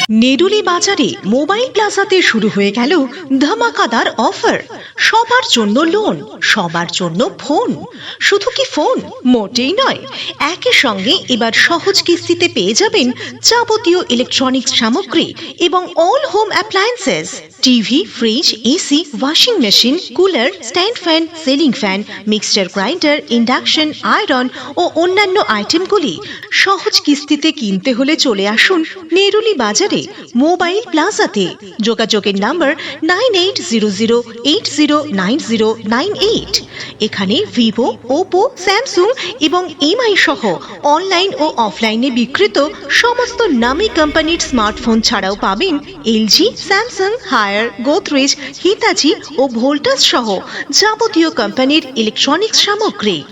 নেরুলি বাজারে মোবাইল প্লাজাতে শুরু হয়ে গেল ধামাকাদার অফার। সবার জন্য লোন, সবার জন্য ফোন। শুধু কি ফোন? মোটেই নয়। একই সঙ্গে এবার সহজ কিস্তিতে পেয়ে যাবেন যাবতীয় ইলেকট্রনিক্স সামগ্রী এবং all home appliances, TV, fridge, AC, washing machine, cooler, stand fan, ceiling fan, mixture grinder, induction, iron ও অন্যান্য আইটেমগুলি সহজ কিস্তিতে কিনতে হলে চলে আসুন নেরুলি বাজারে মোবাইল প্লাজাতে। যোগাযোগের নাম্বার 9800809098। এখানে ভিভো, ওপো, স্যামসুং এবং এমআই সহ অনলাইন ও অফলাইনে বিক্রিত সমস্ত নামী কোম্পানির স্মার্টফোন ছাড়াও পাবেন LG, Samsung, Haier, Godrej, Hitachi ও ভোল্টাস সহ যাবতীয় কোম্পানির ইলেকট্রনিক্স সামগ্রী।